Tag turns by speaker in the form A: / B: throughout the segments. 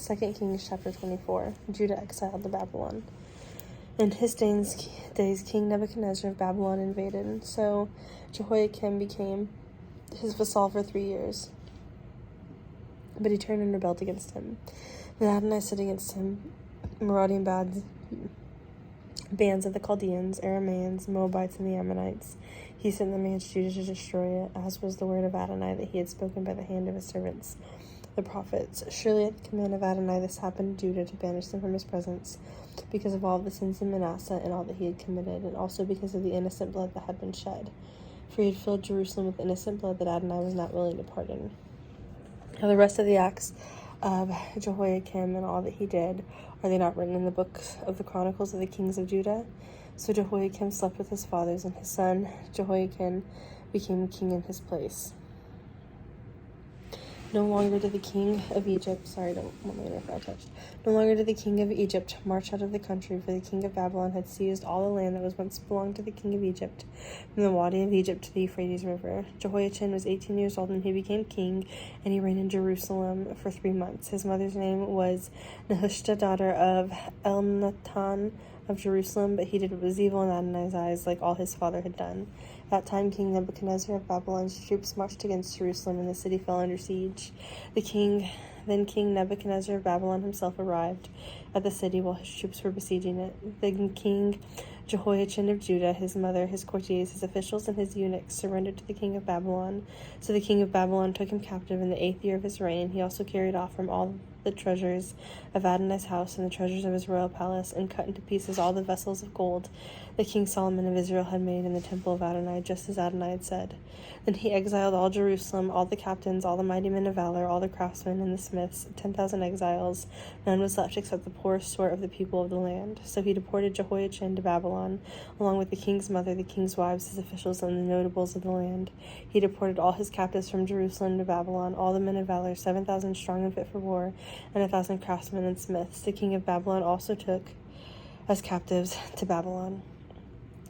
A: 2 Kings chapter 24. Judah exiled to Babylon. In his days, King Nebuchadnezzar of Babylon invaded, so Jehoiakim became his vassal for 3 years. But he turned and rebelled against him. Then Adonai sent against him marauding bands of the Chaldeans, Arameans, Moabites, and the Ammonites. He sent them against Judah to destroy it, as was the word of Adonai that he had spoken by the hand of his servants, the prophets. Surely at the command of Adonai this happened to Judah to banish them from his presence, because of all the sins of Manasseh and all that he had committed, and also because of the innocent blood that had been shed. For he had filled Jerusalem with innocent blood that Adonai was not willing to pardon. Now the rest of the acts of Jehoiakim and all that he did, are they not written in the book of the Chronicles of the Kings of Judah? So Jehoiakim slept with his fathers, and his son Jehoiakim became king in his place. No longer did the king of Egypt, No longer did the king of Egypt march out of the country, for the king of Babylon had seized all the land that was once belonged to the king of Egypt, from the Wadi of Egypt to the Euphrates River. Jehoiachin was 18 years old when he became king, and he reigned in Jerusalem for 3 months. His mother's name was Nehushta, daughter of Elnathan of Jerusalem, but he did what was evil in Adonai's eyes, like all his father had done. At that time, King Nebuchadnezzar of Babylon's troops marched against Jerusalem, and the city fell under siege. Then King Nebuchadnezzar of Babylon himself arrived at the city while his troops were besieging it. Then King Jehoiachin of Judah, his mother, his courtiers, his officials, and his eunuchs surrendered to the king of Babylon. So the king of Babylon took him captive in the 8th year of his reign. He also carried off from all the treasures of Adonai's house and the treasures of his royal palace, and cut into pieces all the vessels of gold that King Solomon of Israel had made in the temple of Adonai, just as Adonai had said. Then he exiled all Jerusalem, all the captains, all the mighty men of valor, all the craftsmen and the smiths, 10,000 exiles. None was left except the poorest sort of the people of the land. So he deported Jehoiachin to Babylon, along with the king's mother, the king's wives, his officials, and the notables of the land. He deported all his captives from Jerusalem to Babylon, all the men of valor, 7,000 strong and fit for war, and 1,000 craftsmen and smiths. The king of Babylon also took as captives to Babylon.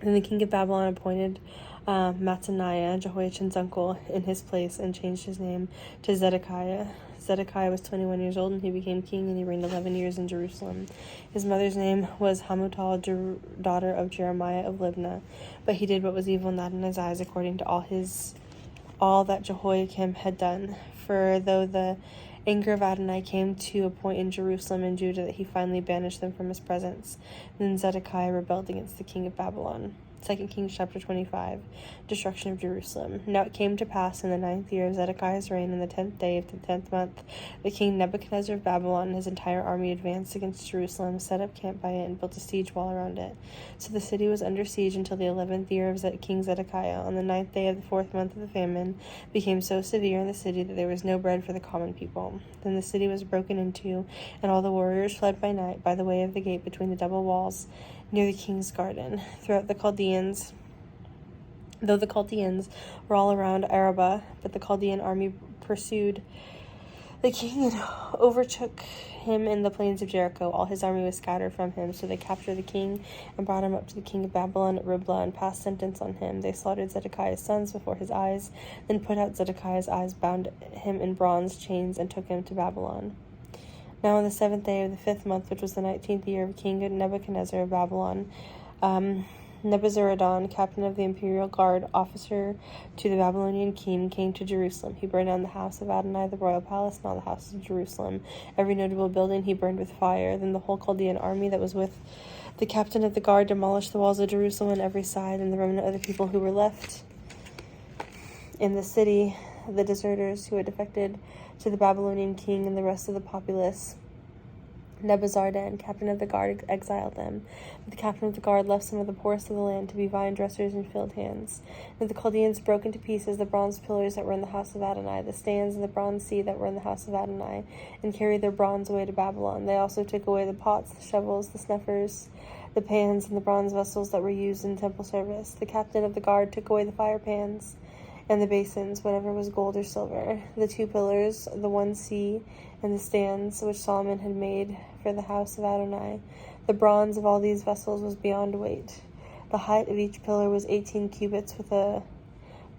A: Then the king of Babylon appointed Mattaniah, Jehoiachin's uncle, in his place, and changed his name to Zedekiah. Zedekiah was 21 years old, and he became king, and he reigned 11 years in Jerusalem. His mother's name was Hamutal, daughter of Jeremiah of Libnah. But he did what was evil in Adonai's eyes, according to all that Jehoiakim had done. For though the anger of Adonai came to a point in Jerusalem and Judah that he finally banished them from his presence, then Zedekiah rebelled against the king of Babylon. 2 Kings chapter 25. Destruction of Jerusalem. Now it came to pass in the 9th year of Zedekiah's reign, in the 10th day of the 10th month, the king Nebuchadnezzar of Babylon and his entire army advanced against Jerusalem, set up camp by it, and built a siege wall around it. So the city was under siege until the 11th year of King Zedekiah. On the 9th day of the 4th month of the famine became so severe in the city that there was no bread for the common people. Then the city was broken into, and all the warriors fled by night by the way of the gate between the double walls near the king's garden. Though the Chaldeans were all around Arabah, but the Chaldean army pursued the king and overtook him in the plains of Jericho. All his army was scattered from him, so they captured the king and brought him up to the king of Babylon at Riblah and passed sentence on him. They slaughtered Zedekiah's sons before his eyes, then put out Zedekiah's eyes, bound him in bronze chains, and took him to Babylon. Now on the 7th day of the 5th month, which was the 19th year of King Nebuchadnezzar of Babylon, Nebuzaradan, captain of the imperial guard, officer to the Babylonian king, came to Jerusalem. He burned down the house of Adonai, the royal palace, and all the houses of Jerusalem. Every notable building he burned with fire. Then the whole Chaldean army that was with the captain of the guard demolished the walls of Jerusalem on every side, and the remnant of the people who were left in the city, the deserters who had defected to the Babylonian king, and the rest of the populace, Nebuzaradan, captain of the guard, exiled them. But the captain of the guard left some of the poorest of the land to be vine dressers and field hands. And the Chaldeans broke into pieces the bronze pillars that were in the house of Adonai, the stands and the bronze sea that were in the house of Adonai, and carried their bronze away to Babylon. They also took away the pots, the shovels, the snuffers, the pans, and the bronze vessels that were used in temple service. The captain of the guard took away the fire pans and the basins, whatever was gold or silver, the 2 pillars, the 1 sea, and the stands which Solomon had made for the house of Adonai. The bronze of all these vessels was beyond weight. The height of each pillar was 18 cubits, with a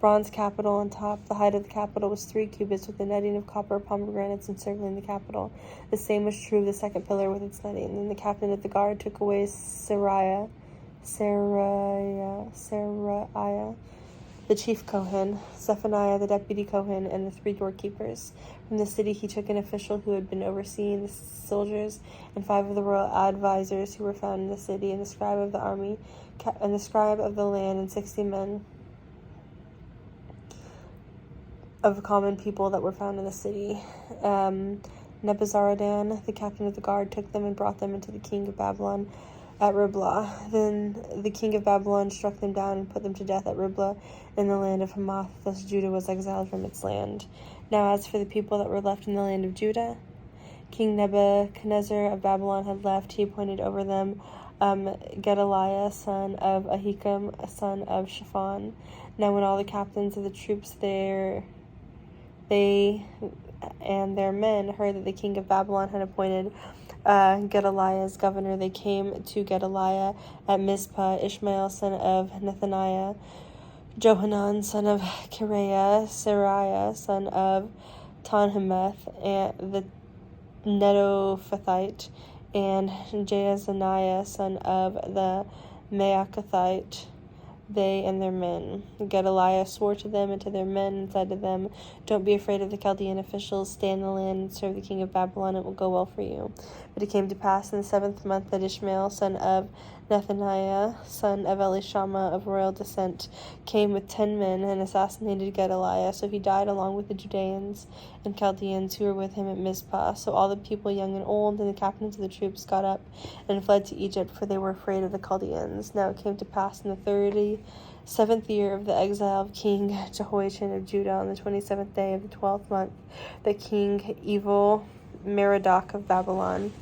A: bronze capital on top. The height of the capital was 3 cubits, with a netting of copper pomegranates encircling the capital. The same was true of the second pillar with its netting. Then the captain of the guard took away Seraiah, the chief Kohen, Zephaniah, the deputy Kohen, and the 3 doorkeepers. From the city he took an official who had been overseeing the soldiers, and 5 of the royal advisers who were found in the city, and the scribe of the army, and the scribe of the land, and 60 men of common people that were found in the city. Nebuzaradan, the captain of the guard, took them and brought them into the king of Babylon at Riblah. Then the king of Babylon struck them down and put them to death at Riblah in the land of Hamath. Thus Judah was exiled from its land. Now as for the people that were left in the land of Judah, King Nebuchadnezzar of Babylon had left. He appointed over them Gedaliah, son of Ahikam, son of Shaphan. Now when all the captains of the troops they and their men heard that the king of Babylon had appointed Gedaliah as governor, they came to Gedaliah at Mizpah, Ishmael, son of Nethaniah, Johanan, son of Kareah, Seraiah, son of Tanhumeth, and the Netophathite, and Jaazaniah, son of the Maacathite, they and their men. Gedaliah swore to them and to their men and said to them, "Don't be afraid of the Chaldean officials. Stay in the land and serve the king of Babylon. It will go well for you." But it came to pass in the 7th month that Ishmael, son of Nethaniah, son of Elishama of royal descent, came with 10 men and assassinated Gedaliah. So he died along with the Judeans and Chaldeans who were with him at Mizpah. So all the people, young and old, and the captains of the troops got up and fled to Egypt, for they were afraid of the Chaldeans. Now it came to pass in the 37th year of the exile of King Jehoiachin of Judah, on the 27th day of the 12th month, that King Evil-Merodach of Babylon,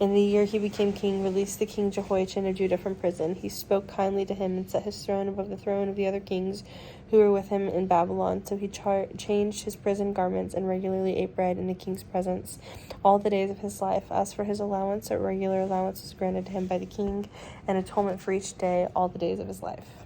A: in the year he became king, released the king Jehoiachin of Judah from prison. He spoke kindly to him and set his throne above the throne of the other kings who were with him in Babylon. So he changed his prison garments and regularly ate bread in the king's presence all the days of his life. As for his allowance, a regular allowance was granted to him by the king, and atonement for each day all the days of his life.